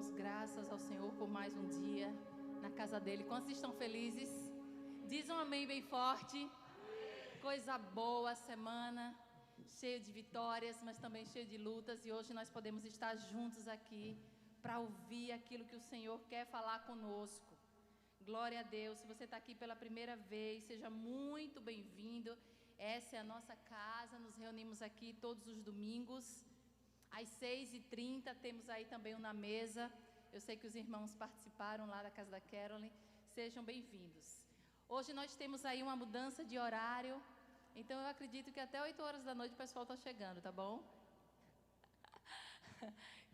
damos graças ao Senhor por mais um dia na casa dele. Quantos estão felizes? Diz um amém bem forte. Coisa boa a semana, cheia de vitórias, mas também cheia de lutas. E hoje nós podemos estar juntos aqui para ouvir aquilo que o Senhor quer falar conosco. Glória a Deus. Se você está aqui pela primeira vez, seja muito bem-vindo. Essa é a nossa casa, nos reunimos aqui todos os domingos. Às 6h30 temos aí também um na mesa. Eu sei que os irmãos participaram lá da casa da Carolyn. Sejam bem-vindos. Hoje nós temos aí uma mudança de horário. Então eu acredito que até 8 horas da noite o pessoal está chegando, tá bom?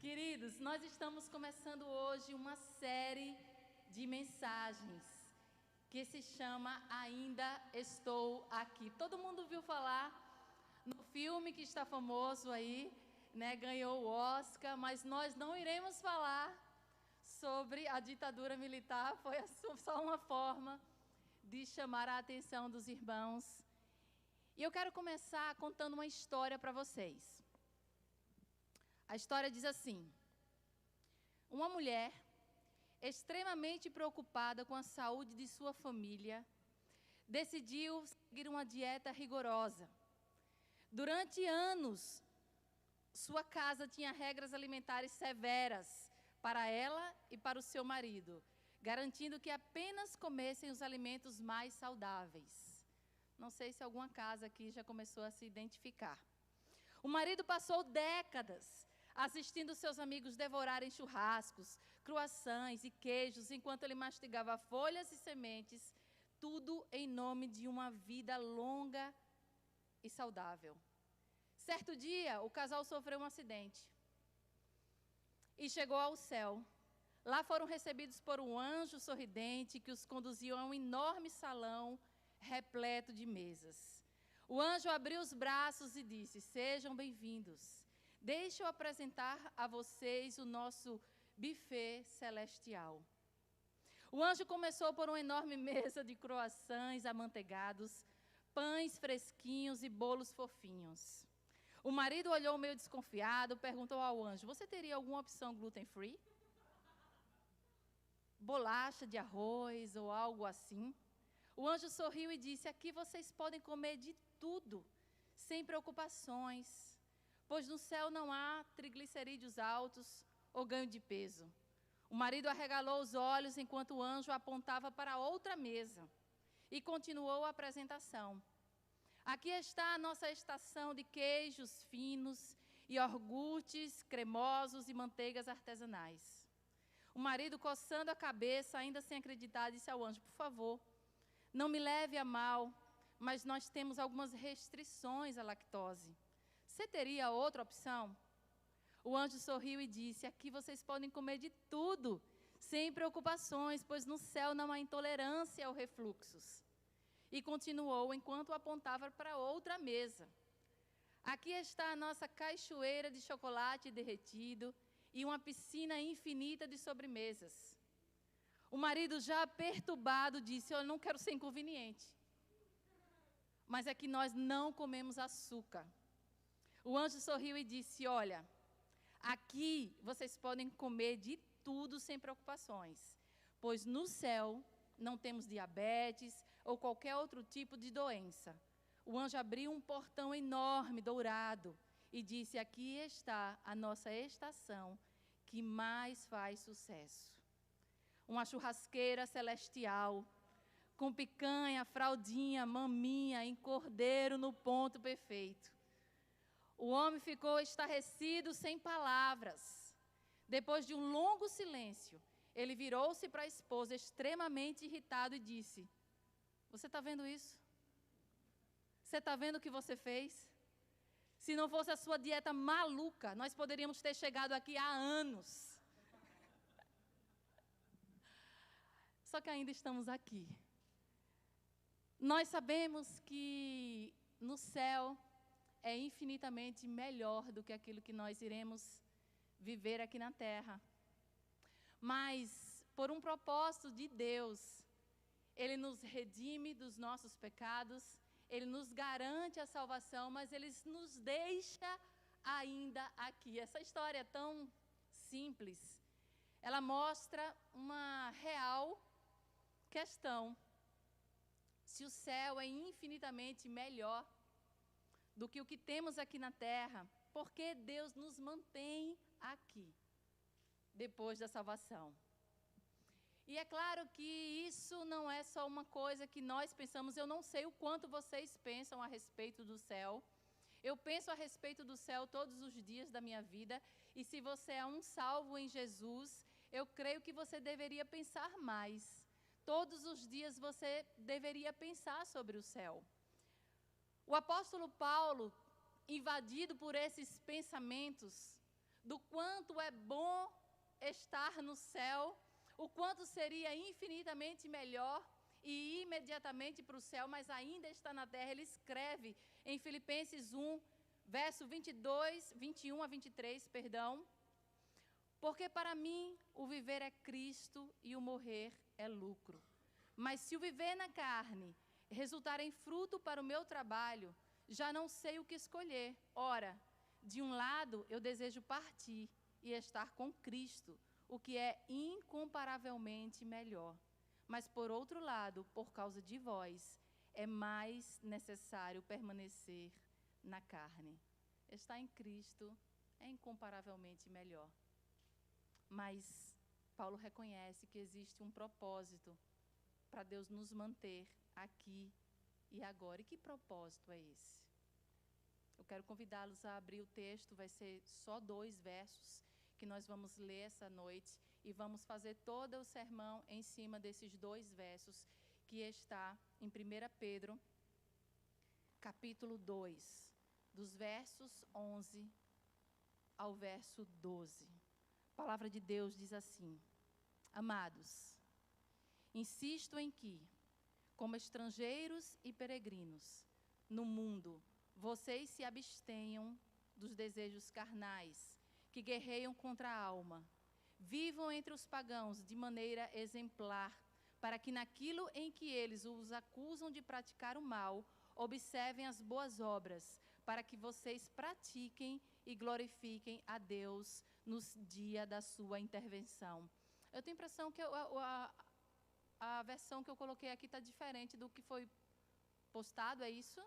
Queridos, nós estamos começando hoje uma série de mensagens que se chama Ainda Estou Aqui. Todo mundo ouviu falar no filme que está famoso aí, né, ganhou o Oscar, mas nós não iremos falar sobre a ditadura militar. Foi só uma forma de chamar a atenção dos irmãos. E eu quero começar contando uma história para vocês. A história diz assim: uma mulher extremamente preocupada com a saúde de sua família decidiu seguir uma dieta rigorosa. Durante anos, sua casa tinha regras alimentares severas para ela e para o seu marido, garantindo que apenas comessem os alimentos mais saudáveis. Não sei se alguma casa aqui já começou a se identificar. O marido passou décadas assistindo seus amigos devorarem churrascos, croissants e queijos, enquanto ele mastigava folhas e sementes, tudo em nome de uma vida longa e saudável. Certo dia, o casal sofreu um acidente e chegou ao céu. Lá foram recebidos por um anjo sorridente que os conduziu a um enorme salão repleto de mesas. O anjo abriu os braços e disse: sejam bem-vindos. Deixe eu apresentar a vocês o nosso buffet celestial. O anjo começou por uma enorme mesa de croissants amanteigados, pães fresquinhos e bolos fofinhos. O marido olhou meio desconfiado, perguntou ao anjo: você teria alguma opção gluten-free? Bolacha de arroz ou algo assim? O anjo sorriu e disse: aqui vocês podem comer de tudo, sem preocupações, pois no céu não há triglicerídeos altos ou ganho de peso. O marido arregalou os olhos enquanto o anjo apontava para outra mesa e continuou a apresentação. Aqui está a nossa estação de queijos finos, iogurtes cremosos e manteigas artesanais. O marido, coçando a cabeça, ainda sem acreditar, disse ao anjo: por favor, não me leve a mal, mas nós temos algumas restrições à lactose. Você teria outra opção? O anjo sorriu e disse: aqui vocês podem comer de tudo, sem preocupações, pois no céu não há intolerância ao refluxos. E continuou enquanto apontava para outra mesa. Aqui está a nossa cachoeira de chocolate derretido e uma piscina infinita de sobremesas. O marido, já perturbado, disse: eu não quero ser inconveniente, mas é que nós não comemos açúcar. O anjo sorriu e disse: olha, aqui vocês podem comer de tudo sem preocupações, pois no céu não temos diabetes ou qualquer outro tipo de doença. O anjo abriu um portão enorme, dourado, e disse: aqui está a nossa estação que mais faz sucesso. Uma churrasqueira celestial, com picanha, fraldinha, maminha, em cordeiro no ponto perfeito. O homem ficou estarrecido, sem palavras. Depois de um longo silêncio, ele virou-se para a esposa, extremamente irritado, e disse: você está vendo isso? Você está vendo o que você fez? Se não fosse a sua dieta maluca, nós poderíamos ter chegado aqui há anos. Só que ainda estamos aqui. Nós sabemos que no céu é infinitamente melhor do que aquilo que nós iremos viver aqui na terra. Mas, por um propósito de Deus, Ele nos redime dos nossos pecados, Ele nos garante a salvação, mas Ele nos deixa ainda aqui. Essa história é tão simples, ela mostra uma real questão. Se o céu é infinitamente melhor do que o que temos aqui na terra, por que Deus nos mantém aqui, depois da salvação? E é claro que isso não é só uma coisa que nós pensamos. Eu não sei o quanto vocês pensam a respeito do céu. Eu penso a respeito do céu todos os dias da minha vida. E se você é um salvo em Jesus, eu creio que você deveria pensar mais. Todos os dias você deveria pensar sobre o céu. O apóstolo Paulo, invadido por esses pensamentos, do quanto é bom estar no céu, o quanto seria infinitamente melhor e ir imediatamente para o céu, mas ainda está na terra, ele escreve em Filipenses 1, verso 21 a 23, perdão. Porque para mim o viver é Cristo e o morrer é lucro. Mas se o viver na carne resultar em fruto para o meu trabalho, já não sei o que escolher. Ora, de um lado eu desejo partir e estar com Cristo, o que é incomparavelmente melhor. Mas por outro lado, por causa de vós, é mais necessário permanecer na carne. Estar em Cristo é incomparavelmente melhor. Mas Paulo reconhece que existe um propósito para Deus nos manter aqui e agora. E que propósito é esse? Eu quero convidá-los a abrir o texto, vai ser só 2 versos que nós vamos ler essa noite e vamos fazer todo o sermão em cima desses 2 versos que está em 1 Pedro, capítulo 2, dos versos 11 ao verso 12. A palavra de Deus diz assim: Amados, insisto em que, como estrangeiros e peregrinos no mundo, vocês se abstenham dos desejos carnais que guerreiam contra a alma. Vivam entre os pagãos de maneira exemplar, para que naquilo em que eles os acusam de praticar o mal, observem as boas obras, para que vocês pratiquem e glorifiquem a Deus no dia da sua intervenção. Eu tenho a impressão que a versão que eu coloquei aqui está diferente do que foi postado, é isso?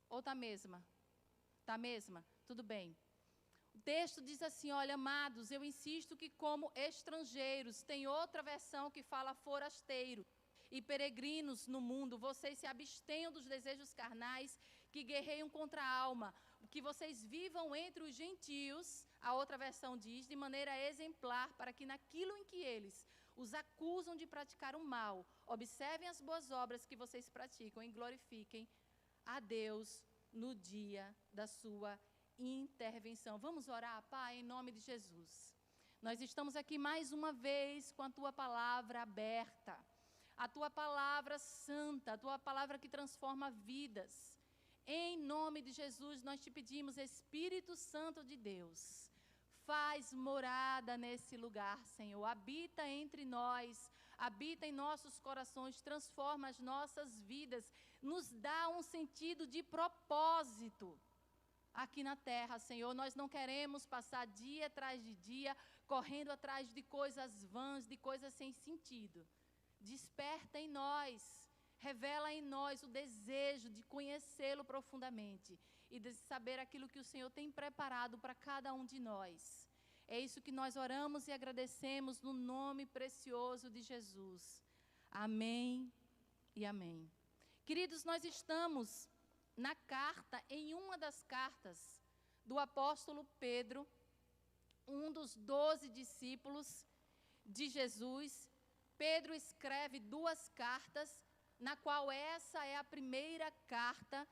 Ou está a mesma? Está a mesma? Tudo bem. O texto diz assim: olha, amados, eu insisto que como estrangeiros, tem outra versão que fala forasteiro, e peregrinos no mundo, vocês se abstenham dos desejos carnais que guerreiam contra a alma, que vocês vivam entre os gentios, a outra versão diz, de maneira exemplar, para que naquilo em que eles os acusam de praticar o mal, observem as boas obras que vocês praticam e glorifiquem a Deus no dia da sua intervenção. Vamos orar, Pai, em nome de Jesus. Nós estamos aqui mais uma vez com a Tua palavra aberta, a Tua palavra santa, a Tua palavra que transforma vidas. Em nome de Jesus, nós te pedimos, Espírito Santo de Deus, faz morada nesse lugar, Senhor. Habita entre nós, habita em nossos corações, transforma as nossas vidas, nos dá um sentido de propósito aqui na terra, Senhor. Nós não queremos passar dia atrás de dia correndo atrás de coisas vãs, de coisas sem sentido. Desperta em nós, revela em nós o desejo de conhecê-lo profundamente e de saber aquilo que o Senhor tem preparado para cada um de nós. É isso que nós oramos e agradecemos no nome precioso de Jesus. Amém e amém. Queridos, nós estamos na carta, em uma das cartas do apóstolo Pedro, um dos 12 discípulos de Jesus. Pedro escreve 2 cartas, na qual essa é a primeira carta,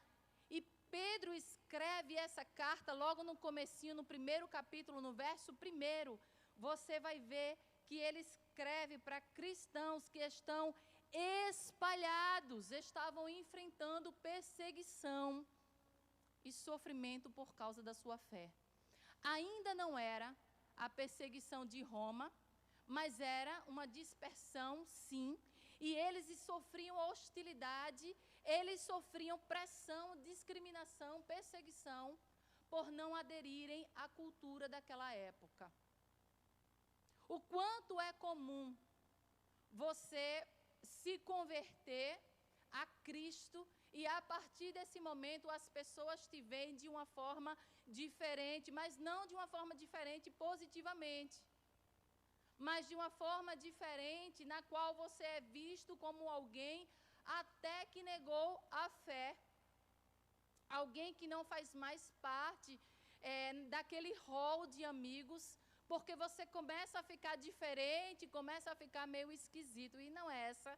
e Pedro escreve essa carta logo no comecinho, no 1º capítulo, no verso 1º, você vai ver que ele escreve para cristãos que estão espalhados, estavam enfrentando perseguição e sofrimento por causa da sua fé. Ainda não era a perseguição de Roma, mas era uma dispersão, sim, e eles sofriam hostilidade, eles sofriam pressão, discriminação, perseguição, por não aderirem à cultura daquela época. O quanto é comum você se converter a Cristo e a partir desse momento as pessoas te veem de uma forma diferente, mas não de uma forma diferente positivamente, mas de uma forma diferente na qual você é visto como alguém até que negou a fé, alguém que não faz mais parte daquele rol de amigos, porque você começa a ficar diferente, começa a ficar meio esquisito, e não é essa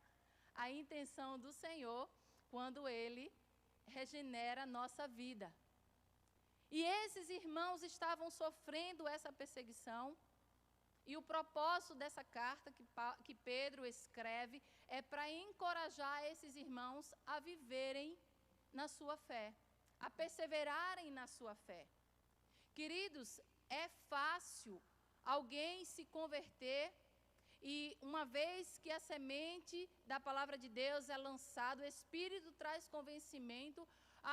a intenção do Senhor quando Ele regenera a nossa vida. E esses irmãos estavam sofrendo essa perseguição, e o propósito dessa carta que Pedro escreve é para encorajar esses irmãos a viverem na sua fé, a perseverarem na sua fé. Queridos, é fácil alguém se converter e uma vez que a semente da palavra de Deus é lançada, o Espírito traz convencimento,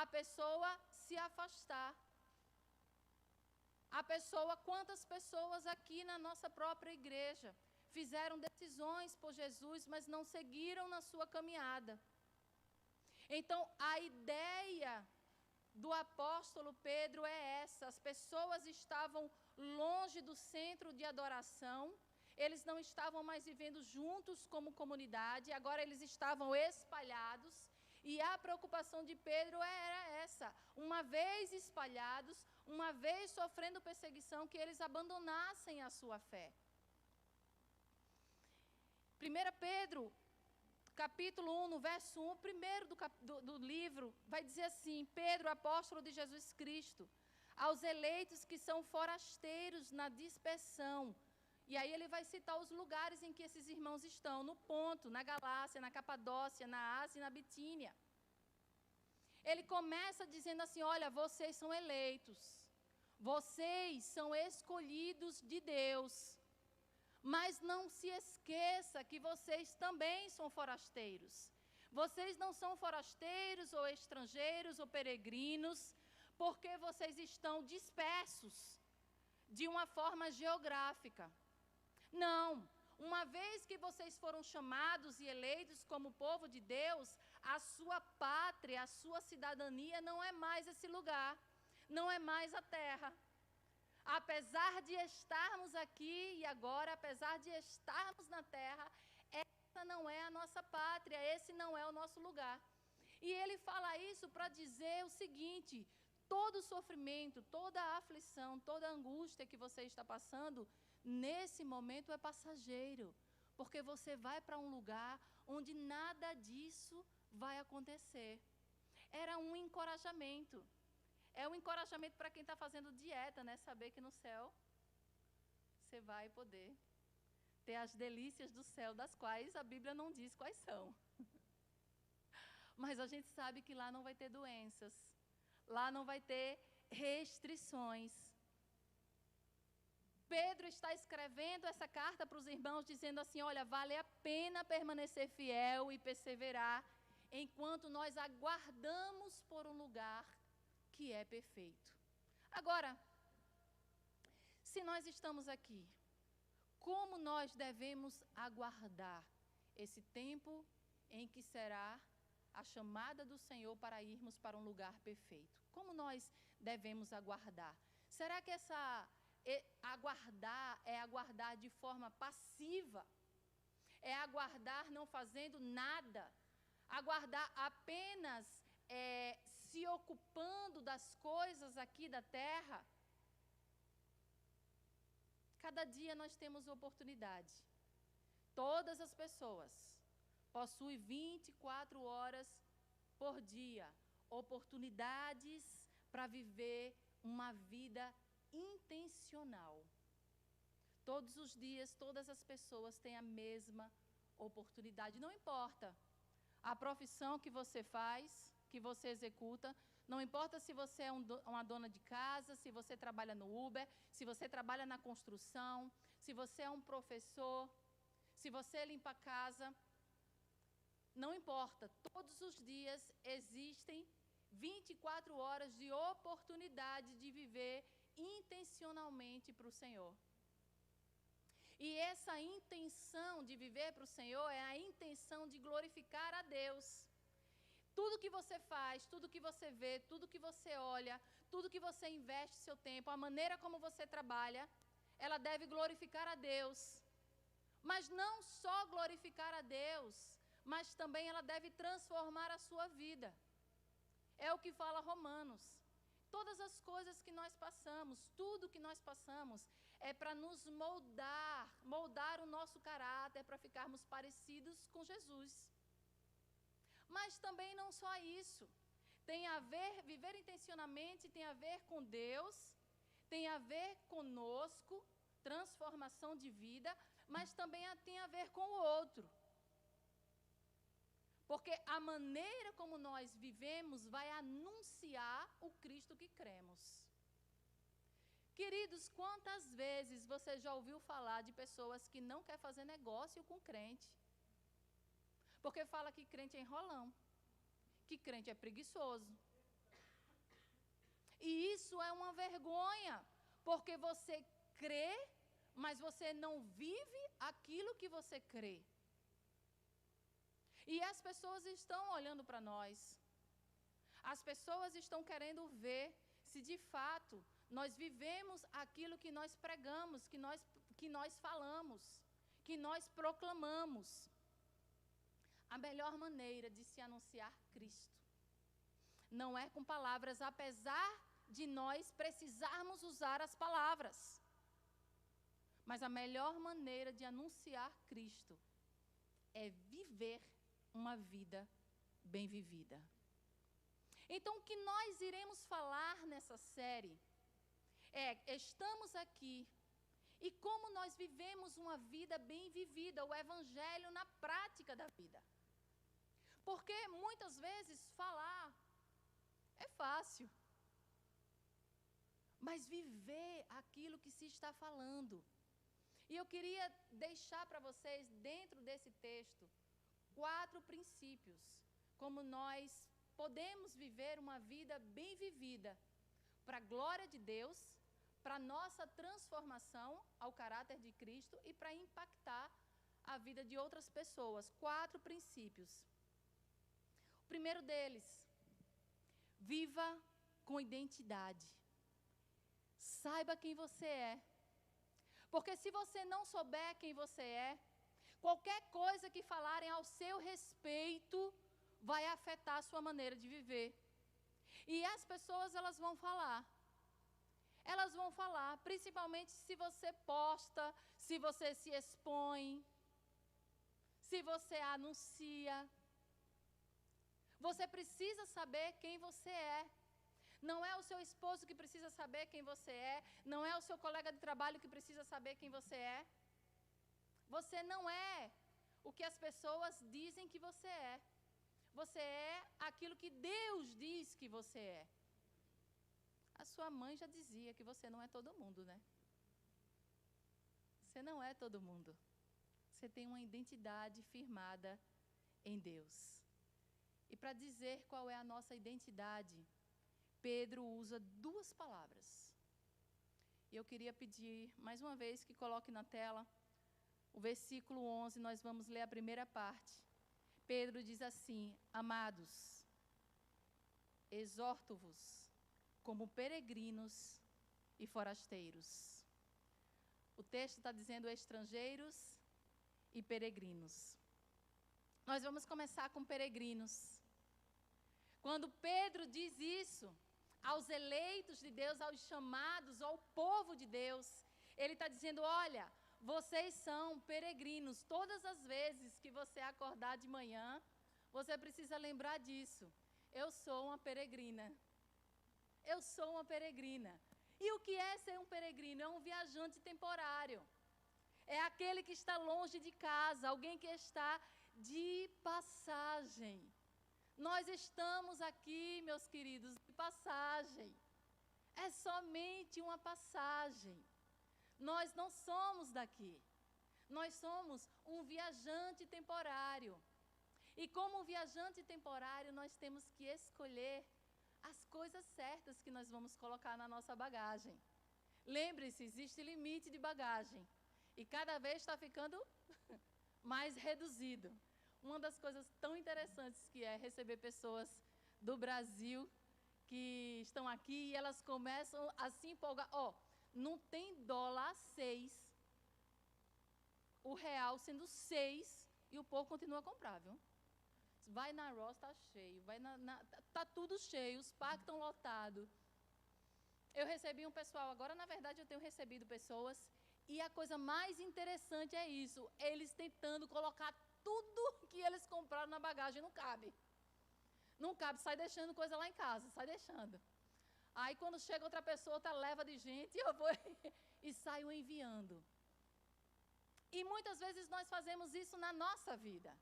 a pessoa se afastar. Quantas pessoas aqui na nossa própria igreja fizeram decisões por Jesus, mas não seguiram na sua caminhada. Então, a ideia do apóstolo Pedro é essa: as pessoas estavam longe do centro de adoração, eles não estavam mais vivendo juntos como comunidade, agora eles estavam espalhados, e a preocupação de Pedro era essa: uma vez espalhados, uma vez sofrendo perseguição, que eles abandonassem a sua fé. 1 Pedro, capítulo 1, no verso 1, primeiro do livro, vai dizer assim: Pedro, apóstolo de Jesus Cristo, aos eleitos que são forasteiros na dispersão. E aí ele vai citar os lugares em que esses irmãos estão: no Ponto, na Galácia, na Capadócia, na Ásia e na Bitínia. Ele começa dizendo assim: olha, vocês são eleitos, vocês são escolhidos de Deus, mas não se esqueça que vocês também são forasteiros. Vocês não são forasteiros ou estrangeiros ou peregrinos, porque vocês estão dispersos de uma forma geográfica. Não, uma vez que vocês foram chamados e eleitos como povo de Deus, a sua pátria, a sua cidadania não é mais esse lugar, não é mais a terra. Apesar de estarmos aqui e agora, apesar de estarmos na terra, essa não é a nossa pátria, esse não é o nosso lugar. E ele fala isso para dizer o seguinte: todo sofrimento, toda aflição, toda angústia que você está passando, nesse momento é passageiro, porque você vai para um lugar onde nada disso vai acontecer. Era um encorajamento. É um encorajamento para quem está fazendo dieta, né? Saber que no céu você vai poder ter as delícias do céu, das quais a Bíblia não diz quais são. Mas a gente sabe que lá não vai ter doenças, lá não vai ter restrições. Pedro está escrevendo essa carta para os irmãos dizendo assim: olha, vale a pena permanecer fiel e perseverar enquanto nós aguardamos por um lugar que é perfeito. Agora, se nós estamos aqui, como nós devemos aguardar esse tempo em que será a chamada do Senhor para irmos para um lugar perfeito? Como nós devemos aguardar? Será que aguardar é aguardar de forma passiva? É aguardar não fazendo nada? Aguardar apenas se ocupando das coisas aqui da terra? Cada dia nós temos oportunidade. Todas as pessoas possuem 24 horas por dia, oportunidades para viver uma vida intencional. Todos os dias, todas as pessoas têm a mesma oportunidade. Não importa a profissão que você faz, que você executa, não importa se você é uma dona de casa, se você trabalha no Uber, se você trabalha na construção, se você é um professor, se você limpa a casa, não importa. Todos os dias existem 24 horas de oportunidade de viver intencionalmente para o Senhor. E essa intenção de viver para o Senhor é a intenção de glorificar a Deus. Tudo que você faz, tudo que você vê, tudo que você olha, tudo que você investe seu tempo, a maneira como você trabalha, ela deve glorificar a Deus. Mas não só glorificar a Deus, mas também ela deve transformar a sua vida. É o que fala Romanos. Todas as coisas que nós passamos, tudo que nós passamos, é para nos moldar o nosso caráter, para ficarmos parecidos com Jesus. Mas também não só isso. Tem a ver, viver intencionalmente tem a ver com Deus, tem a ver conosco, transformação de vida, mas também tem a ver com o outro. Porque a maneira como nós vivemos vai anunciar o Cristo que cremos. Queridos, quantas vezes você já ouviu falar de pessoas que não querem fazer negócio com crente? Porque fala que crente é enrolão, que crente é preguiçoso. E isso é uma vergonha, porque você crê, mas você não vive aquilo que você crê. E as pessoas estão olhando para nós. As pessoas estão querendo ver se de fato nós vivemos aquilo que nós pregamos, que nós falamos, que nós proclamamos. A melhor maneira de se anunciar Cristo não é com palavras, apesar de nós precisarmos usar as palavras. Mas a melhor maneira de anunciar Cristo é viver uma vida bem vivida. Então, o que nós iremos falar nessa série estamos aqui e como nós vivemos uma vida bem vivida, o Evangelho na prática da vida. Porque muitas vezes falar é fácil, mas viver aquilo que se está falando. E eu queria deixar para vocês, dentro desse texto, 4 princípios, como nós podemos viver uma vida bem vivida, para a glória de Deus, para a nossa transformação ao caráter de Cristo e para impactar a vida de outras pessoas. 4 princípios. O primeiro deles, viva com identidade. Saiba quem você é. Porque se você não souber quem você é, qualquer coisa que falarem ao seu respeito vai afetar a sua maneira de viver. E as pessoas, elas vão falar. Elas vão falar, principalmente se você posta, se você se expõe, se você anuncia. Você precisa saber quem você é. Não é o seu esposo que precisa saber quem você é. Não é o seu colega de trabalho que precisa saber quem você é. Você não é o que as pessoas dizem que você é. Você é aquilo que Deus diz que você é. A sua mãe já dizia que você não é todo mundo, né? Você não é todo mundo. Você tem uma identidade firmada em Deus. E para dizer qual é a nossa identidade, Pedro usa 2 palavras. E eu queria pedir, mais uma vez, que coloque na tela o versículo 11, nós vamos ler a primeira parte. Pedro diz assim: amados, exorto-vos como peregrinos e forasteiros. O texto está dizendo estrangeiros e peregrinos. Nós vamos começar com peregrinos. Quando Pedro diz isso aos eleitos de Deus, aos chamados, ao povo de Deus, ele está dizendo: olha, vocês são peregrinos. Todas as vezes que você acordar de manhã, você precisa lembrar disso. Eu sou uma peregrina. Eu sou uma peregrina. E o que é ser um peregrino? É um viajante temporário. É aquele que está longe de casa, alguém que está de passagem. Nós estamos aqui, meus queridos, de passagem. É somente uma passagem. Nós não somos daqui. Nós somos um viajante temporário. E como viajante temporário, nós temos que escolher as coisas certas que nós vamos colocar na nossa bagagem. Lembre-se, existe limite de bagagem. E cada vez está ficando mais reduzido. Uma das coisas tão interessantes que é receber pessoas do Brasil que estão aqui e elas começam a se empolgar. Não tem dólar a 6, o real sendo 6 e o povo continua a comprar, viu? Vai na Ross, está cheio, tá tudo cheio, os parques estão lotados. Eu recebi um pessoal, agora na verdade eu tenho recebido pessoas, e a coisa mais interessante é isso, eles tentando colocar tudo que eles compraram na bagagem, não cabe. Não cabe, sai deixando coisa lá em casa, sai deixando. Aí quando chega outra pessoa, outra leva de gente, eu vou e saio enviando. E muitas vezes nós fazemos isso na nossa vida.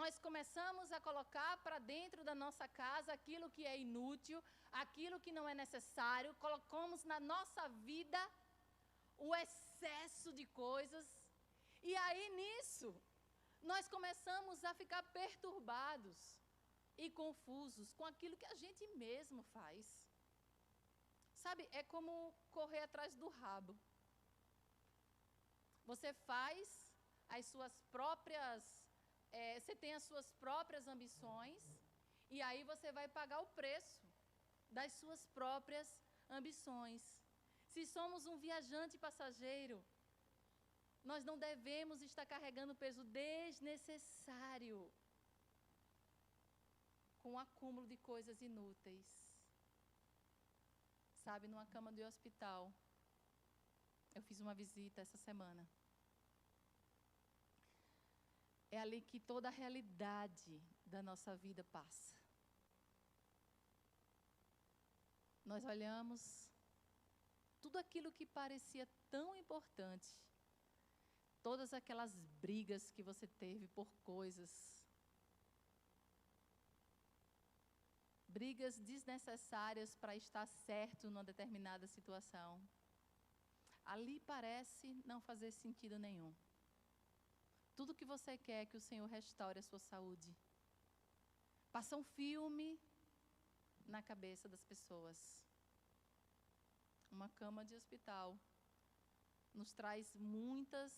Nós começamos a colocar para dentro da nossa casa aquilo que é inútil, aquilo que não é necessário, colocamos na nossa vida o excesso de coisas. E aí nisso, nós começamos a ficar perturbados e confusos com aquilo que a gente mesmo faz. Sabe, é como correr atrás do rabo. Você faz as suas próprias, você tem as suas próprias ambições, e aí você vai pagar o preço das suas próprias ambições. Se somos um viajante passageiro, nós não devemos estar carregando peso desnecessário com o acúmulo de coisas inúteis. Sabe, numa cama de hospital, eu fiz uma visita essa semana. É ali que toda a realidade da nossa vida passa. Nós olhamos tudo aquilo que parecia tão importante, todas aquelas brigas que você teve por coisas, brigas desnecessárias para estar certo numa determinada situação. Ali parece não fazer sentido nenhum. Tudo que você quer é que o Senhor restaure a sua saúde. Passa um filme na cabeça das pessoas. Uma cama de hospital nos traz muitas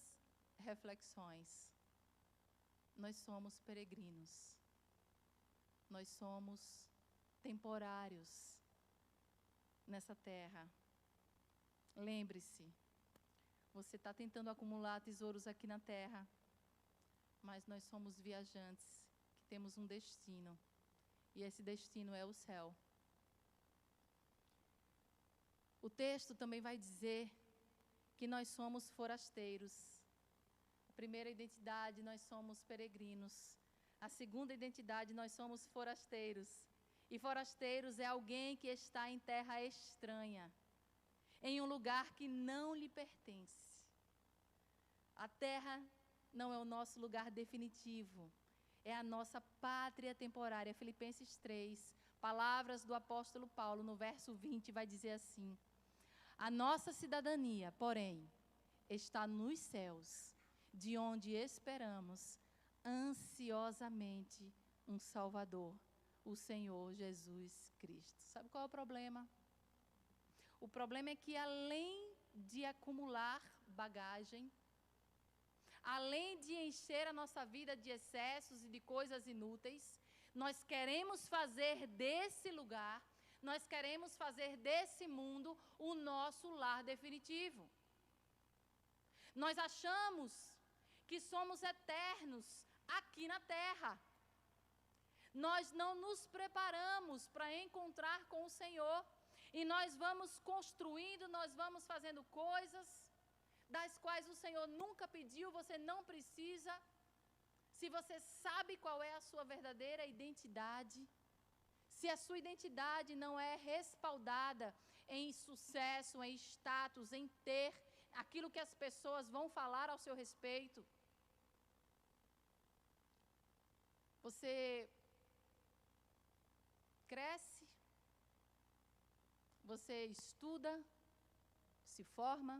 reflexões. Nós somos peregrinos. Nós somos temporários nessa terra. Lembre-se, você está tentando acumular tesouros aqui na terra, mas nós somos viajantes que temos um destino, e esse destino é o céu. O texto também vai dizer que nós somos forasteiros. A primeira identidade, nós somos peregrinos. A segunda identidade, nós somos forasteiros. E forasteiros é alguém que está em terra estranha, em um lugar que não lhe pertence. A terra não é o nosso lugar definitivo, é a nossa pátria temporária. Filipenses 3, palavras do apóstolo Paulo, no verso 20, vai dizer assim: a nossa cidadania, porém, está nos céus, de onde esperamos ansiosamente um Salvador, o Senhor Jesus Cristo. Sabe qual é o problema? O problema é que, além de acumular bagagem, além de encher a nossa vida de excessos e de coisas inúteis, nós queremos fazer desse lugar, nós queremos fazer desse mundo o nosso lar definitivo. Nós achamos que somos eternos aqui na terra. Nós não nos preparamos para encontrar com o Senhor. E nós vamos construindo, nós vamos fazendo coisas das quais o Senhor nunca pediu, você não precisa. Se você sabe qual é a sua verdadeira identidade, se a sua identidade não é respaldada em sucesso, em status, em ter aquilo que as pessoas vão falar ao seu respeito, você cresce, você estuda, se forma,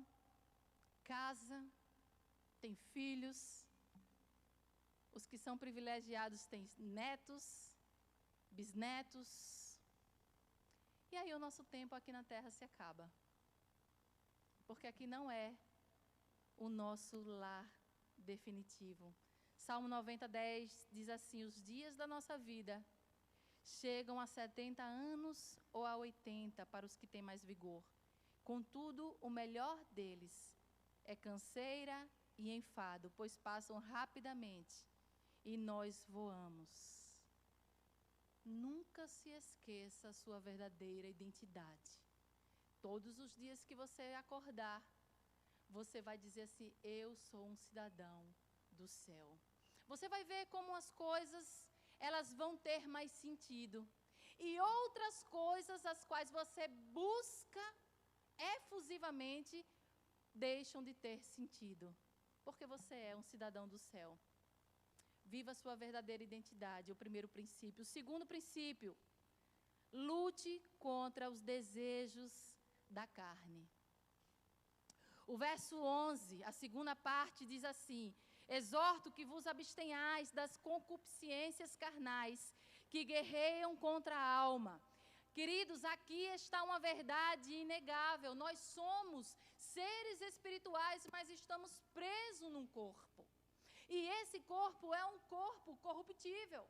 casa, tem filhos, os que são privilegiados têm netos, bisnetos, e aí o nosso tempo aqui na terra se acaba, porque aqui não é o nosso lar definitivo. Salmo 90:10 diz assim: os dias da nossa vida chegam a 70 anos ou a 80 para os que têm mais vigor. Contudo, o melhor deles é canseira e enfado, pois passam rapidamente e nós voamos. Nunca se esqueça a sua verdadeira identidade. Todos os dias que você acordar, você vai dizer assim: eu sou um cidadão do céu. Você vai ver como as coisas, elas vão ter mais sentido. E outras coisas, as quais você busca efusivamente, deixam de ter sentido. Porque você é um cidadão do céu. Viva a sua verdadeira identidade, o primeiro princípio. O segundo princípio: lute contra os desejos da carne. O verso 11, a segunda parte, diz assim: exorto que vos abstenhais das concupiscências carnais, que guerreiam contra a alma. Queridos, aqui está uma verdade inegável. Nós somos seres espirituais, mas estamos presos num corpo. E esse corpo é um corpo corruptível.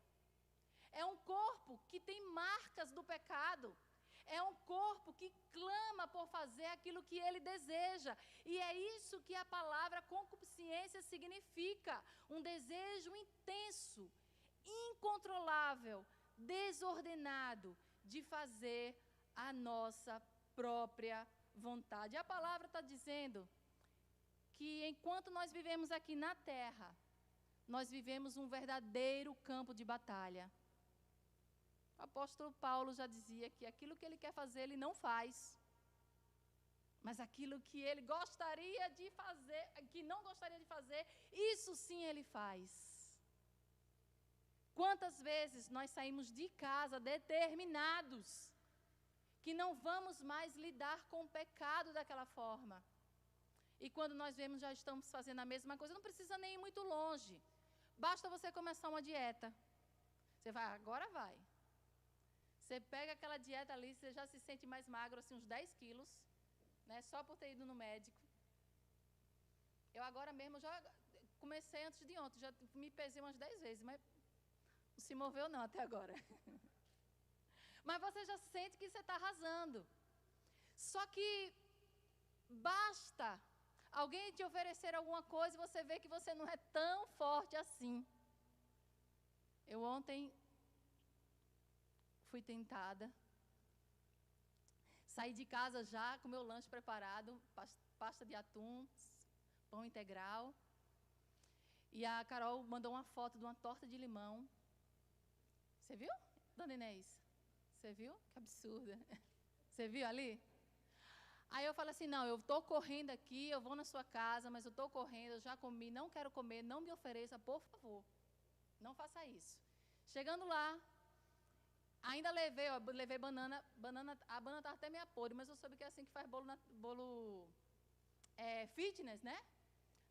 É um corpo que tem marcas do pecado. É um corpo que clama por fazer aquilo que ele deseja. E é isso que a palavra concupiscência significa. Um desejo intenso, incontrolável, desordenado de fazer a nossa própria vontade. A palavra está dizendo que enquanto nós vivemos aqui na terra, nós vivemos um verdadeiro campo de batalha. O apóstolo Paulo já dizia que aquilo que ele quer fazer, ele não faz. Mas aquilo que ele gostaria de fazer, que não gostaria de fazer, isso sim ele faz. Quantas vezes nós saímos de casa determinados que não vamos mais lidar com o pecado daquela forma. E quando nós vemos, já estamos fazendo a mesma coisa, não precisa nem ir muito longe. Basta você começar uma dieta. Você vai, agora vai. Você pega aquela dieta ali, você já se sente mais magro, assim, uns 10 quilos, né? Só por ter ido no médico. Eu agora mesmo já comecei antes de ontem, já me pesei umas 10 vezes, mas não se moveu não até agora. Mas você já sente que você está arrasando. Só que basta alguém te oferecer alguma coisa e você vê que você não é tão forte assim. Eu ontem fui tentada. Saí de casa já com meu lanche preparado, pasta de atum, pão integral. E a Carol mandou uma foto de uma torta de limão. Você viu, dona Inês? Você viu? Que absurda. Você viu ali? Aí eu falei assim, não, eu estou correndo aqui, eu vou na sua casa, mas eu estou correndo, eu já comi, não quero comer, não me ofereça, por favor. Não faça isso. Chegando lá, ainda levei banana, a banana estava até meio podre, mas eu soube que é assim que faz bolo fitness, né?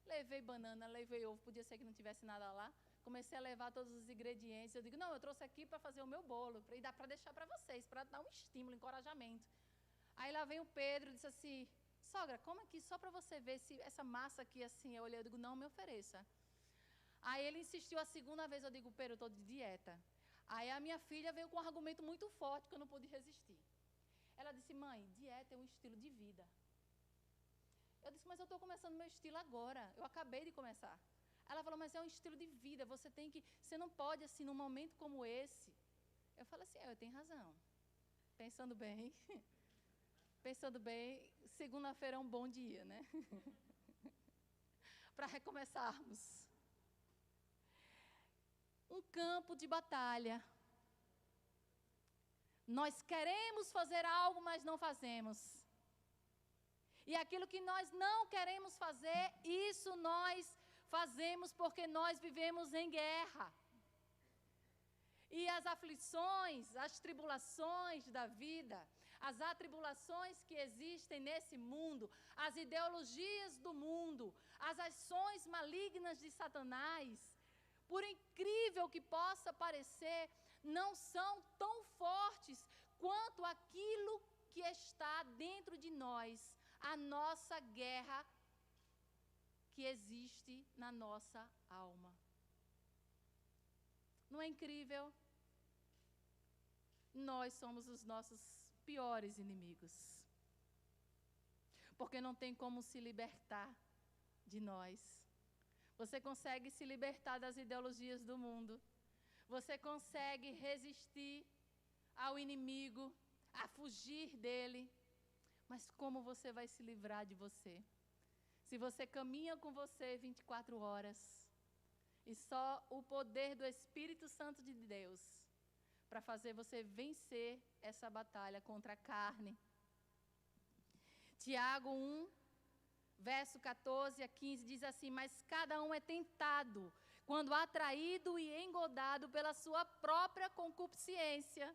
Levei banana, levei ovo, podia ser que não tivesse nada lá. Comecei a levar todos os ingredientes. Eu digo, não, eu trouxe aqui para fazer o meu bolo, para deixar para vocês, para dar um estímulo, encorajamento. Aí lá vem o Pedro e disse assim, sogra, como aqui, só para você ver se essa massa aqui assim. Eu olhei, eu digo, não me ofereça. Aí ele insistiu a segunda vez, eu digo, Pedro, eu estou de dieta. Aí a minha filha veio com um argumento muito forte que eu não pude resistir. Ela disse, mãe, dieta é um estilo de vida. Eu disse, mas eu estou começando meu estilo agora, eu acabei de começar. Ela falou, mas é um estilo de vida, você não pode assim, num momento como esse. Eu falei assim, eu tenho razão. Pensando bem, segunda-feira é um bom dia, né? Para recomeçarmos. Um campo de batalha. Nós queremos fazer algo, mas não fazemos. E aquilo que nós não queremos fazer, isso nós fazemos porque nós vivemos em guerra. E as aflições, as tribulações da vida, as atribulações que existem nesse mundo, as ideologias do mundo, as ações malignas de Satanás, por incrível que possa parecer, não são tão fortes quanto aquilo que está dentro de nós, a nossa guerra, que existe na nossa alma. Não é incrível? Nós somos os nossos piores inimigos. Porque não tem como se libertar de nós. Você consegue se libertar das ideologias do mundo. Você consegue resistir ao inimigo, a fugir dele. Mas como você vai se livrar de você? Se você caminha com você 24 horas, e só o poder do Espírito Santo de Deus para fazer você vencer essa batalha contra a carne. Tiago 1, verso 14 a 15 diz assim: mas cada um é tentado quando atraído e engodado pela sua própria concupiscência.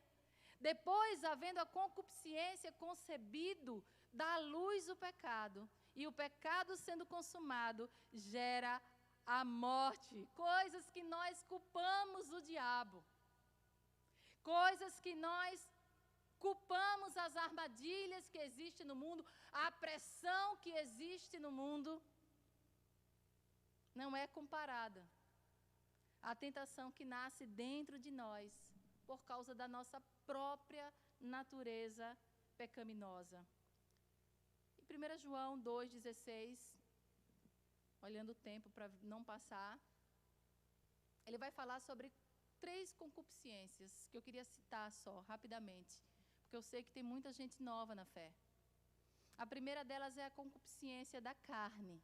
Depois, havendo a concupiscência concebido, dá à luz o pecado. E o pecado, sendo consumado, gera a morte. Coisas que nós culpamos o diabo. Coisas que nós culpamos as armadilhas que existem no mundo, a pressão que existe no mundo, não é comparada à tentação que nasce dentro de nós, por causa da nossa própria natureza pecaminosa. Em 1 João 2,16, olhando o tempo para não passar, ele vai falar sobre 3 concupiscências, que eu queria citar só, rapidamente, porque eu sei que tem muita gente nova na fé. A primeira delas é a concupiscência da carne,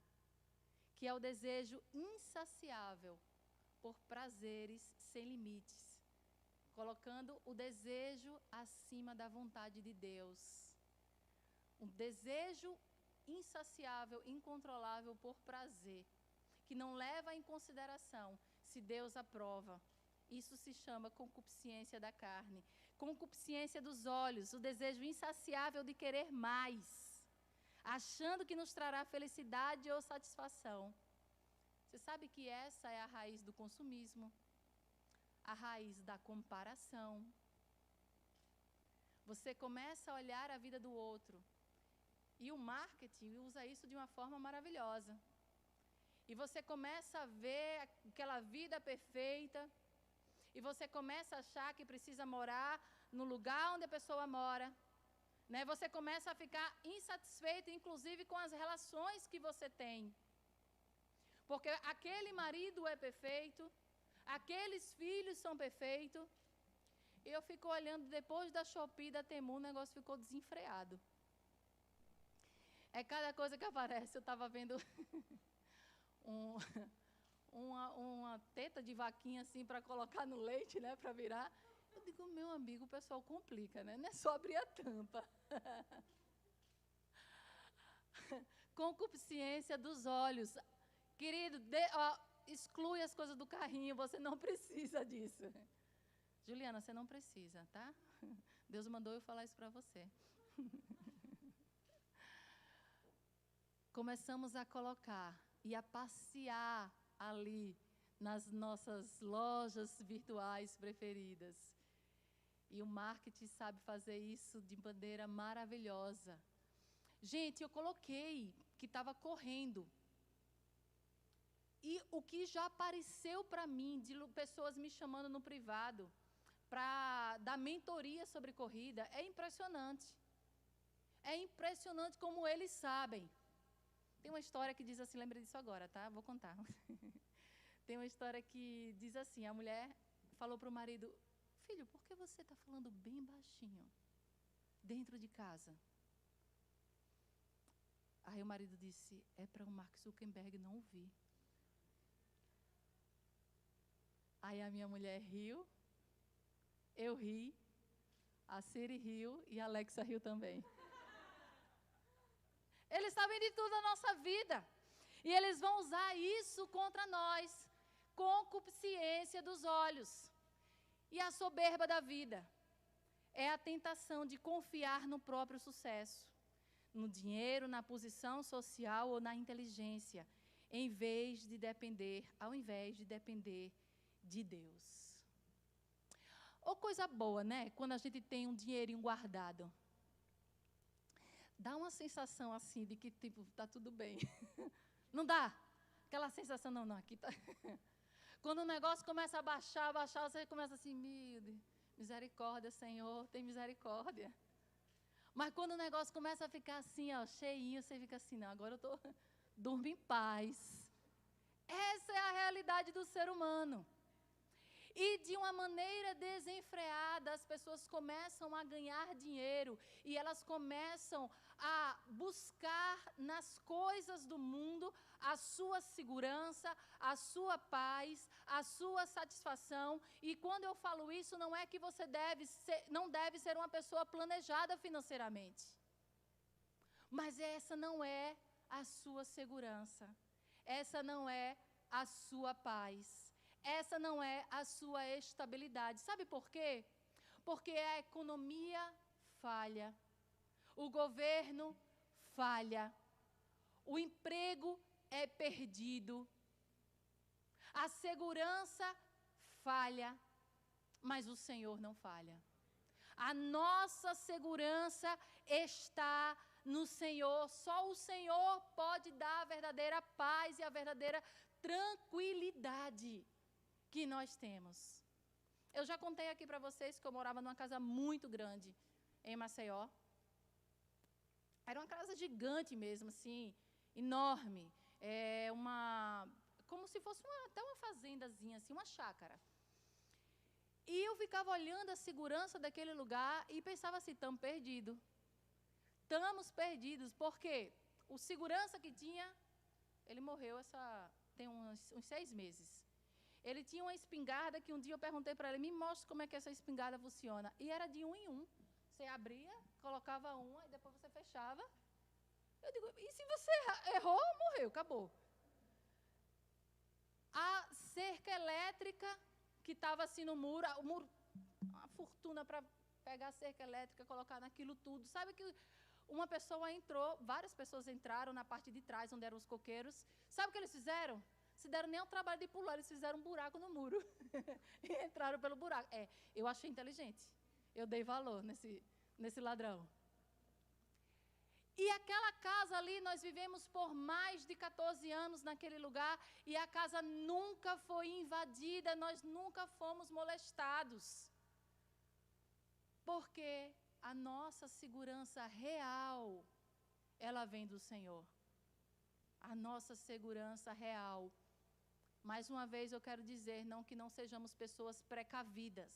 que é o desejo insaciável por prazeres sem limites, colocando o desejo acima da vontade de Deus. Um desejo insaciável, incontrolável por prazer, que não leva em consideração se Deus aprova. Isso se chama concupiscência da carne. Concupiscência dos olhos, o desejo insaciável de querer mais, achando que nos trará felicidade ou satisfação. Você sabe que essa é a raiz do consumismo, a raiz da comparação. Você começa a olhar a vida do outro, e o marketing usa isso de uma forma maravilhosa. E você começa a ver aquela vida perfeita, e você começa a achar que precisa morar no lugar onde a pessoa mora, né? Você começa a ficar insatisfeito, inclusive com as relações que você tem. Porque aquele marido é perfeito, aqueles filhos são perfeitos. E eu fico olhando, depois da Shopee, da Temu, o negócio ficou desenfreado. É cada coisa que aparece. Eu estava vendo uma teta de vaquinha assim para colocar no leite, né, para virar. Eu digo, meu amigo, o pessoal complica, né? Não é só abrir a tampa. Concupiscência dos olhos. Querido, exclui as coisas do carrinho, você não precisa disso. Juliana, você não precisa, tá? Deus mandou eu falar isso para você. Começamos a colocar e a passear ali nas nossas lojas virtuais preferidas. E o marketing sabe fazer isso de maneira maravilhosa. Gente, eu coloquei que estava correndo. E o que já apareceu para mim, de pessoas me chamando no privado, para dar mentoria sobre corrida, é impressionante. É impressionante como eles sabem. Tem uma história que diz assim, lembra disso agora, tá? Vou contar. Tem uma história que diz assim, a mulher falou para o marido, filho, por que você está falando bem baixinho dentro de casa? Aí o marido disse, é para o Mark Zuckerberg não ouvir. Aí a minha mulher riu, eu ri, a Siri riu e a Alexa riu também. Eles sabem de tudo da nossa vida. E eles vão usar isso contra nós. Concupiscência dos olhos. E a soberba da vida. É a tentação de confiar no próprio sucesso. No dinheiro, na posição social ou na inteligência. Ao invés de depender de Deus. Ou coisa boa, né? Quando a gente tem um dinheirinho guardado. Dá uma sensação assim de que, tipo, tá tudo bem. Não dá? Aquela sensação, não, aqui tá. Quando o negócio começa a baixar, você começa assim, meu Deus, misericórdia, Senhor, tem misericórdia. Mas quando o negócio começa a ficar assim, ó, cheinho, você fica assim, não, agora eu durmo em paz. Essa é a realidade do ser humano. E de uma maneira desenfreada, as pessoas começam a ganhar dinheiro e elas começam a buscar nas coisas do mundo a sua segurança, a sua paz, a sua satisfação. E quando eu falo isso, não é que você não deve ser uma pessoa planejada financeiramente. Mas essa não é a sua segurança. Essa não é a sua paz. Essa não é a sua estabilidade. Sabe por quê? Porque a economia falha, o governo falha, o emprego é perdido, a segurança falha, mas o Senhor não falha. A nossa segurança está no Senhor. Só o Senhor pode dar a verdadeira paz e a verdadeira tranquilidade que nós temos. Eu já contei aqui para vocês que eu morava numa casa muito grande em Maceió. Era uma casa gigante mesmo, assim, enorme. Como se fosse até uma fazendazinha, assim, uma chácara. E eu ficava olhando a segurança daquele lugar e pensava assim, estamos perdidos. Estamos perdidos, porque o segurança que tinha, ele morreu tem uns 6 meses. Ele tinha uma espingarda que um dia eu perguntei para ele, me mostra como é que essa espingarda funciona. E era de 1 em 1. Você abria, colocava uma e depois você fechava. Eu digo, e se você errou, morreu, acabou. A cerca elétrica que estava assim no muro, uma fortuna para pegar a cerca elétrica, colocar naquilo tudo. Sabe que uma pessoa entrou, várias pessoas entraram na parte de trás, onde eram os coqueiros. Sabe o que eles fizeram? Se deram nem ao trabalho de pular, eles fizeram um buraco no muro. E entraram pelo buraco. Eu achei inteligente. Eu dei valor nesse ladrão. E aquela casa ali, nós vivemos por mais de 14 anos naquele lugar, e a casa nunca foi invadida, nós nunca fomos molestados. Porque a nossa segurança real, ela vem do Senhor. A nossa segurança real. Mais uma vez eu quero dizer, não que não sejamos pessoas precavidas,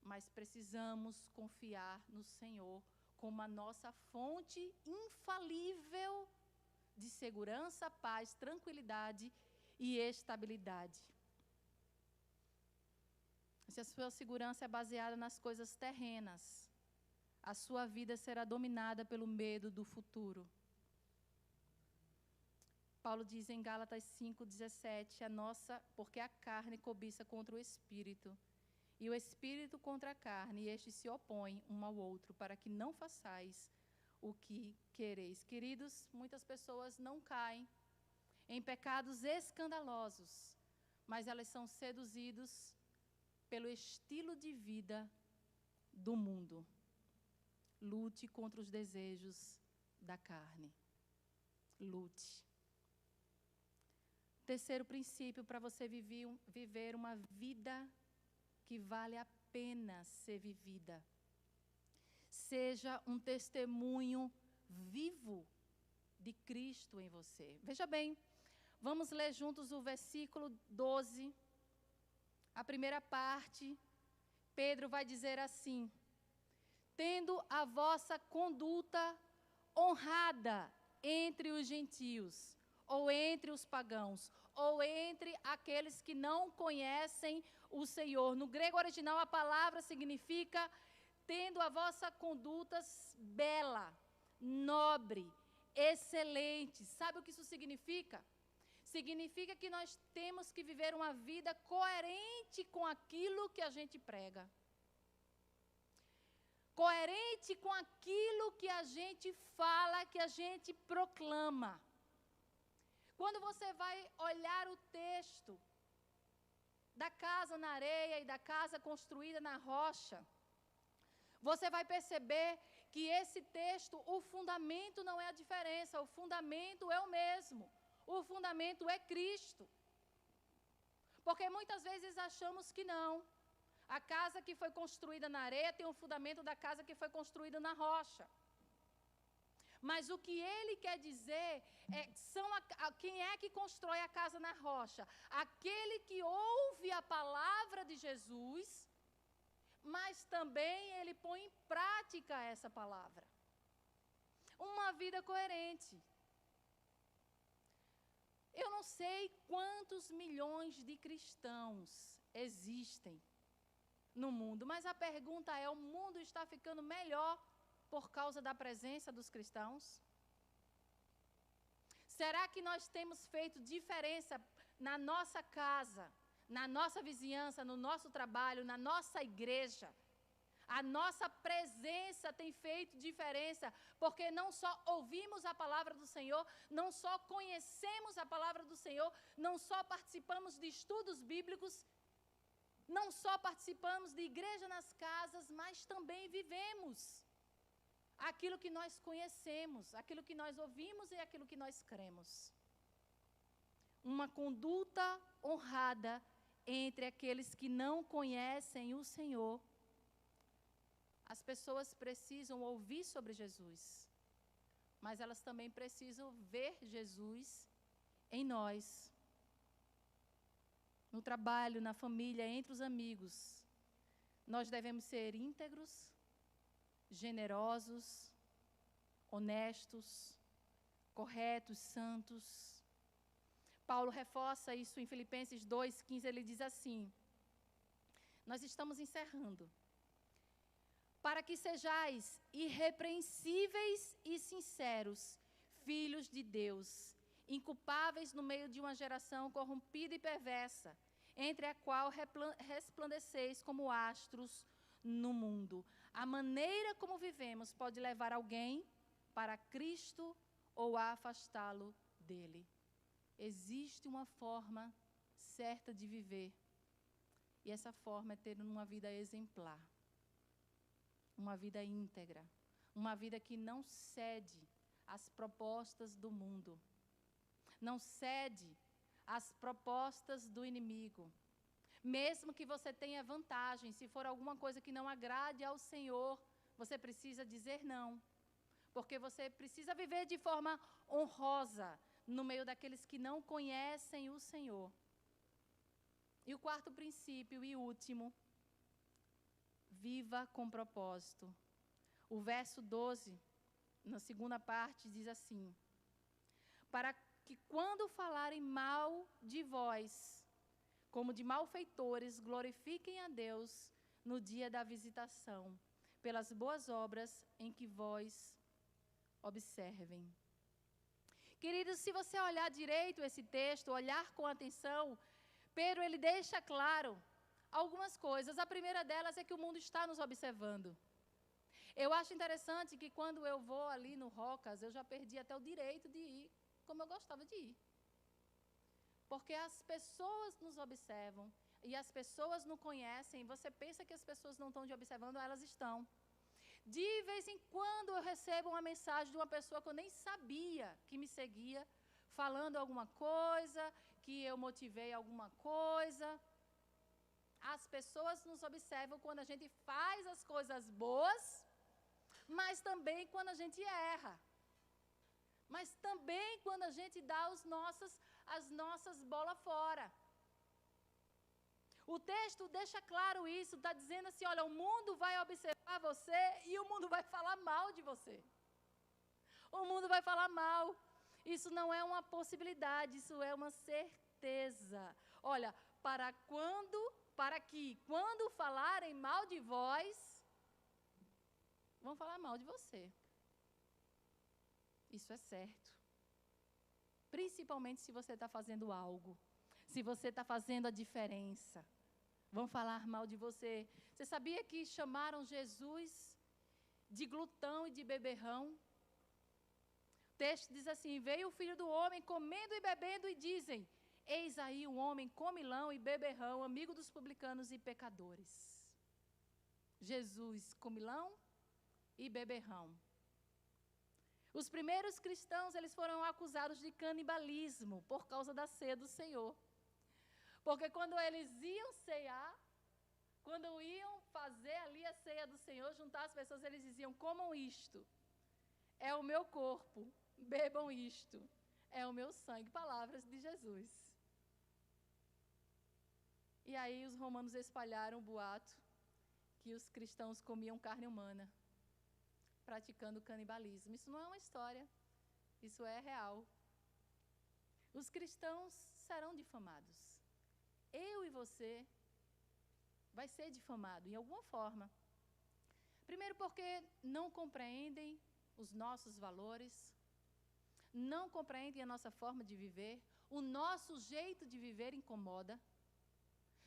mas precisamos confiar no Senhor como a nossa fonte infalível de segurança, paz, tranquilidade e estabilidade. Se a sua segurança é baseada nas coisas terrenas, a sua vida será dominada pelo medo do futuro. Paulo diz em Gálatas 5:17, porque a carne cobiça contra o espírito, e o espírito contra a carne, e estes se opõem um ao outro, para que não façais o que quereis. Queridos, muitas pessoas não caem em pecados escandalosos, mas elas são seduzidas pelo estilo de vida do mundo. Lute contra os desejos da carne. Lute. Terceiro princípio para você viver uma vida que vale a pena ser vivida. Seja um testemunho vivo de Cristo em você. Veja bem, vamos ler juntos o versículo 12. A primeira parte, Pedro vai dizer assim: tendo a vossa conduta honrada entre os gentios, ou entre os pagãos, ou entre aqueles que não conhecem o Senhor. No grego original, a palavra significa tendo a vossa conduta bela, nobre, excelente. Sabe o que isso significa? Significa que nós temos que viver uma vida coerente com aquilo que a gente prega. Coerente com aquilo que a gente fala, que a gente proclama. Quando você vai olhar o texto da casa na areia e da casa construída na rocha, você vai perceber que esse texto, o fundamento não é a diferença, o fundamento é o mesmo. O fundamento é Cristo. Porque muitas vezes achamos que não. A casa que foi construída na areia tem o fundamento da casa que foi construída na rocha. Mas o que ele quer dizer é quem é que constrói a casa na rocha? Aquele que ouve a palavra de Jesus, mas também ele põe em prática essa palavra. Uma vida coerente. Eu não sei quantos milhões de cristãos existem no mundo, mas a pergunta é: o mundo está ficando melhor por causa da presença dos cristãos? Será que nós temos feito diferença na nossa casa, na nossa vizinhança, no nosso trabalho, na nossa igreja? A nossa presença tem feito diferença, porque não só ouvimos a palavra do Senhor, não só conhecemos a palavra do Senhor, não só participamos de estudos bíblicos, não só participamos de igreja nas casas, mas também vivemos aquilo que nós conhecemos, aquilo que nós ouvimos e aquilo que nós cremos. Uma conduta honrada entre aqueles que não conhecem o Senhor. As pessoas precisam ouvir sobre Jesus, mas elas também precisam ver Jesus em nós. No trabalho, na família, entre os amigos, nós devemos ser íntegros, generosos, honestos, corretos, santos. Paulo reforça isso em Filipenses 2:15, ele diz assim: nós estamos encerrando. Para que sejais irrepreensíveis e sinceros, filhos de Deus, inculpáveis no meio de uma geração corrompida e perversa, entre a qual resplandeceis como astros no mundo. A maneira como vivemos pode levar alguém para Cristo ou afastá-lo dele. Existe uma forma certa de viver, e essa forma é ter uma vida exemplar. Uma vida íntegra, uma vida que não cede às propostas do mundo, não cede às propostas do inimigo. Mesmo que você tenha vantagem, se for alguma coisa que não agrade ao Senhor, você precisa dizer não, porque você precisa viver de forma honrosa no meio daqueles que não conhecem o Senhor. E o quarto princípio e último: viva com propósito. O verso 12, na segunda parte, diz assim: para que quando falarem mal de vós, como de malfeitores, glorifiquem a Deus no dia da visitação, pelas boas obras em que vós observem. Queridos, se você olhar direito esse texto, olhar com atenção, Pedro ele deixa claro algumas coisas. A primeira delas é que o mundo está nos observando. Eu acho interessante que quando eu vou ali no Rocas, eu já perdi até o direito de ir como eu gostava de ir. Porque as pessoas nos observam e as pessoas não conhecem. Você pensa que as pessoas não estão te observando, elas estão. De vez em quando eu recebo uma mensagem de uma pessoa que eu nem sabia que me seguia, falando alguma coisa, que eu motivei alguma coisa. As pessoas nos observam quando a gente faz as coisas boas, mas também quando a gente erra. Mas também quando a gente dá as nossas bolas fora. O texto deixa claro isso, está dizendo assim: olha, o mundo vai observar você e o mundo vai falar mal de você. O mundo vai falar mal. Isso não é uma possibilidade, isso é uma certeza. Olha, para que quando falarem mal de vós, vão falar mal de você. Isso é certo. Principalmente se você está fazendo algo, se você está fazendo a diferença, vão falar mal de você. Você sabia que chamaram Jesus de glutão e de beberrão? O texto diz assim: veio o Filho do Homem comendo e bebendo, e dizem: eis aí um homem comilão e beberrão, amigo dos publicanos e pecadores. Jesus comilão e beberrão. Os primeiros cristãos, eles foram acusados de canibalismo por causa da ceia do Senhor. Porque quando eles iam cear, quando iam fazer ali a ceia do Senhor, juntar as pessoas, eles diziam: comam isto, é o meu corpo, bebam isto, é o meu sangue. Palavras de Jesus. E aí os romanos espalharam o boato que os cristãos comiam carne humana, praticando canibalismo. Isso não é uma história, isso é real. Os cristãos serão difamados. Eu e você vai ser difamado em alguma forma. Primeiro porque não compreendem os nossos valores, não compreendem a nossa forma de viver, o nosso jeito de viver incomoda.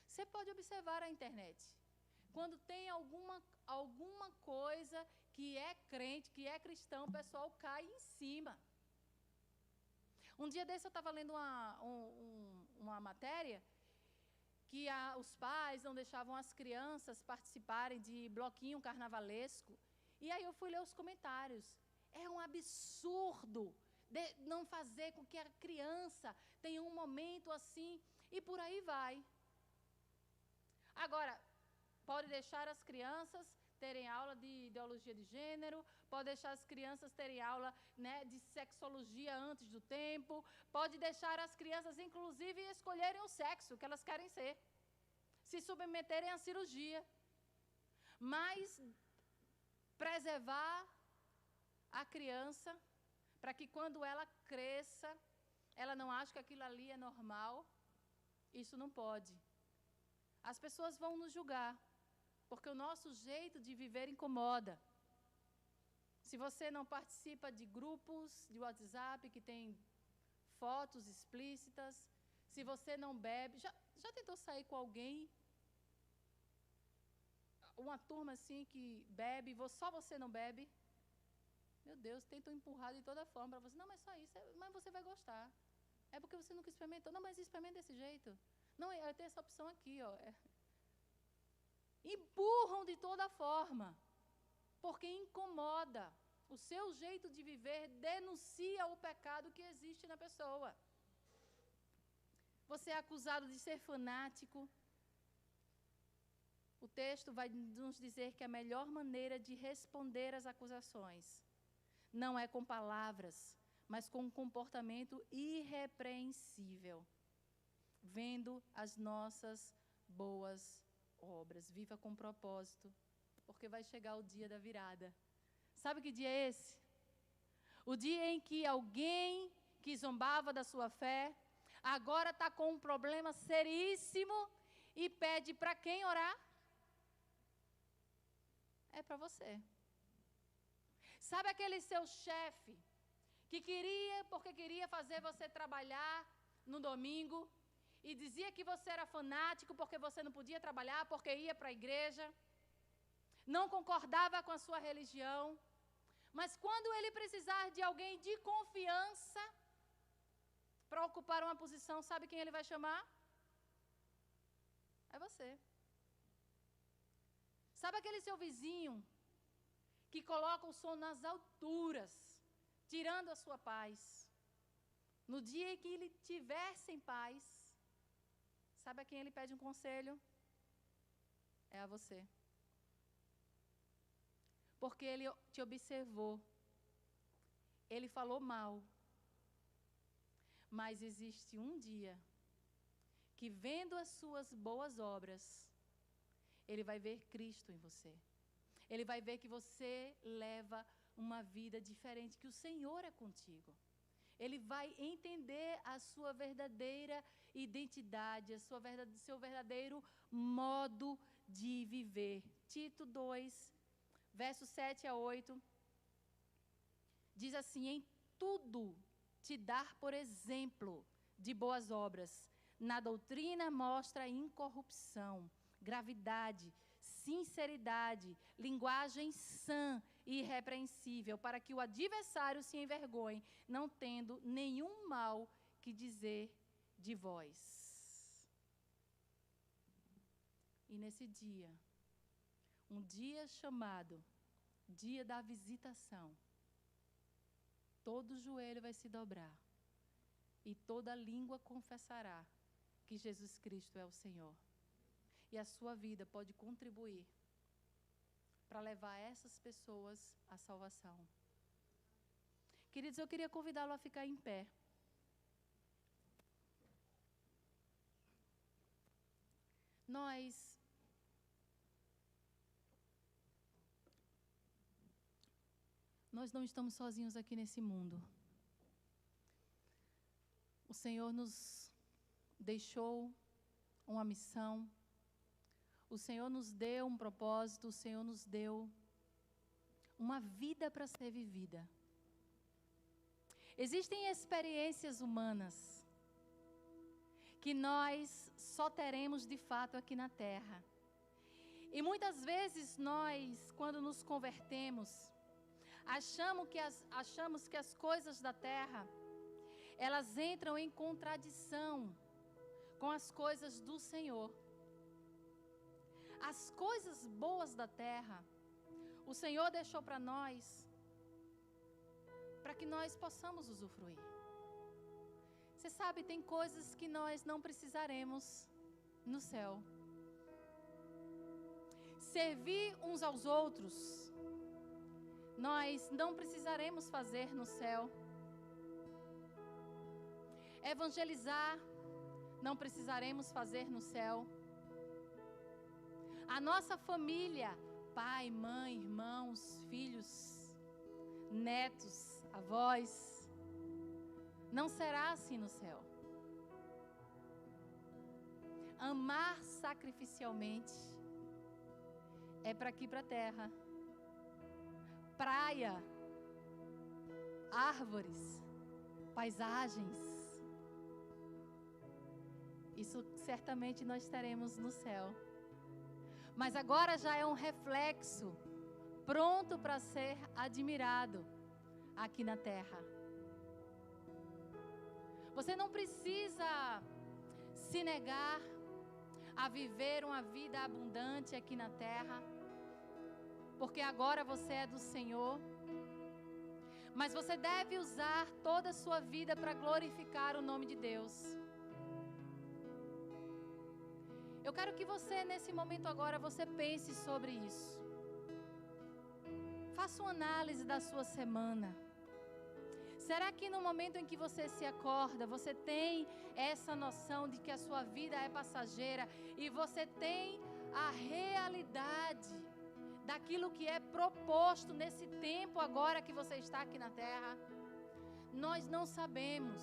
Você pode observar a internet. Quando tem alguma coisa que é crente, que é cristão, o pessoal cai em cima. Um dia desse eu estava lendo uma matéria que os pais não deixavam as crianças participarem de bloquinho carnavalesco. E aí eu fui ler os comentários. É um absurdo não fazer com que a criança tenha um momento assim, e por aí vai. Agora, pode deixar as crianças terem aula de ideologia de gênero, pode deixar as crianças terem aula, né, de sexologia antes do tempo, pode deixar as crianças, inclusive, escolherem o sexo que elas querem ser, se submeterem à cirurgia. Mas preservar a criança para que quando ela cresça, ela não ache que aquilo ali é normal, isso não pode. As pessoas vão nos julgar, porque o nosso jeito de viver incomoda. Se você não participa de grupos de WhatsApp que tem fotos explícitas, se você não bebe, já tentou sair com alguém, uma turma assim que bebe, só você não bebe? Meu Deus, tentam empurrar de toda forma para você. Não, mas só isso, mas você vai gostar. É porque você nunca experimentou. Não, mas experimenta desse jeito. Não, eu tenho essa opção aqui, ó. Empurram de toda forma, porque incomoda. O seu jeito de viver denuncia o pecado que existe na pessoa. Você é acusado de ser fanático. O texto vai nos dizer que a melhor maneira de responder às acusações não é com palavras, mas com um comportamento irrepreensível, vendo as nossas boas obras. Viva com propósito, porque vai chegar o dia da virada. Sabe que dia é esse? O dia em que alguém que zombava da sua fé, agora está com um problema seríssimo e pede para quem orar? É para você. Sabe aquele seu chefe que queria fazer você trabalhar no domingo e dizia que você era fanático porque você não podia trabalhar, porque ia para a igreja, não concordava com a sua religião, mas quando ele precisar de alguém de confiança para ocupar uma posição, sabe quem ele vai chamar? É você. Sabe aquele seu vizinho que coloca o som nas alturas, tirando a sua paz? No dia em que ele estiver sem paz, sabe a quem ele pede um conselho? É a você. Porque ele te observou. Ele falou mal. Mas existe um dia que, vendo as suas boas obras, ele vai ver Cristo em você. Ele vai ver que você leva uma vida diferente, que o Senhor é contigo. Ele vai entender a sua verdadeira identidade, seu verdadeiro modo de viver. Tito 2, versos 7 a 8, diz assim: em tudo te dar por exemplo de boas obras. Na doutrina mostra incorrupção, gravidade, sinceridade, linguagem sã e irrepreensível, para que o adversário se envergonhe, não tendo nenhum mal que dizer de vós. E nesse dia, um dia chamado dia da visitação, todo joelho vai se dobrar e toda língua confessará que Jesus Cristo é o Senhor. E a sua vida pode contribuir para levar essas pessoas à salvação. Queridos, eu queria convidá-lo a ficar em pé. Nós não estamos sozinhos aqui nesse mundo. O Senhor nos deixou uma missão. O Senhor nos deu um propósito. O Senhor nos deu uma vida para ser vivida. Existem experiências humanas que nós só teremos de fato aqui na terra. E muitas vezes nós, quando nos convertemos, achamos que as coisas da terra, elas entram em contradição com as coisas do Senhor. As coisas boas da terra, o Senhor deixou para nós, para que nós possamos usufruir. Você sabe, tem coisas que nós não precisaremos no céu. Servir uns aos outros, nós não precisaremos fazer no céu. Evangelizar, não precisaremos fazer no céu. A nossa família, pai, mãe, irmãos, filhos, netos, avós, não será assim no céu. Amar sacrificialmente é para aqui, para a terra. Praia, árvores, paisagens. Isso certamente nós teremos no céu. Mas agora já é um reflexo, pronto para ser admirado aqui na terra. Você não precisa se negar a viver uma vida abundante aqui na terra, porque agora você é do Senhor. Mas você deve usar toda a sua vida para glorificar o nome de Deus. Eu quero que você, nesse momento agora, você pense sobre isso. Faça uma análise da sua semana. Será que no momento em que você se acorda, você tem essa noção de que a sua vida é passageira e você tem a realidade daquilo que é proposto nesse tempo agora que você está aqui na terra? Nós não sabemos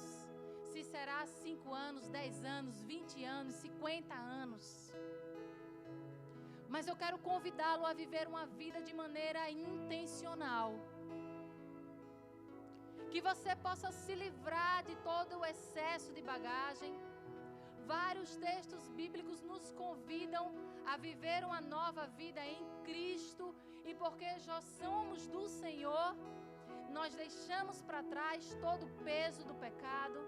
se será 5 anos, 10 anos, 20 anos, 50 anos. Mas eu quero convidá-lo a viver uma vida de maneira intencional. Que você possa se livrar de todo o excesso de bagagem. Vários textos bíblicos nos convidam a viver uma nova vida em Cristo. E porque já somos do Senhor, nós deixamos para trás todo o peso do pecado,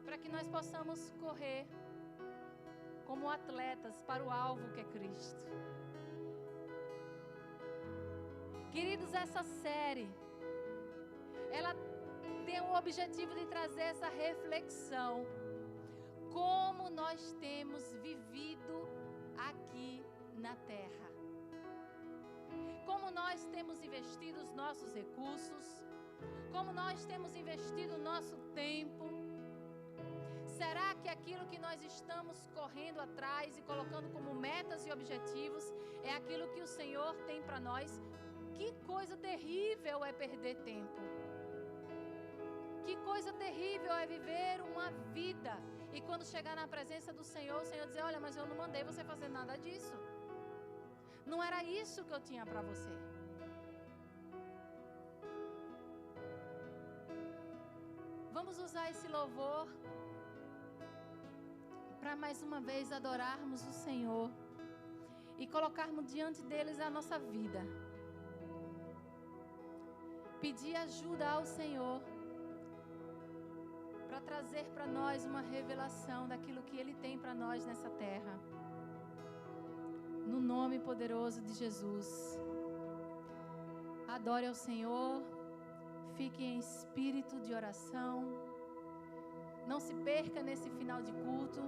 para que nós possamos correr como atletas para o alvo que é Cristo. Queridos, essa série, ela tem o objetivo de trazer essa reflexão. Como nós temos vivido aqui na terra. Como nós temos investido os nossos recursos. Como nós temos investido o nosso tempo. Será que aquilo que nós estamos correndo atrás e colocando como metas e objetivos é aquilo que o Senhor tem para nós? Que coisa terrível é perder tempo. Que coisa terrível é viver uma vida e quando chegar na presença do Senhor, o Senhor dizer: olha, mas eu não mandei você fazer nada disso. Não era isso que eu tinha para você. Vamos usar esse louvor para mais uma vez adorarmos o Senhor e colocarmos diante deles a nossa vida. Pedir ajuda ao Senhor para trazer para nós uma revelação daquilo que Ele tem para nós nessa terra. No nome poderoso de Jesus. Adore ao Senhor. Fique em espírito de oração. Não se perca nesse final de culto.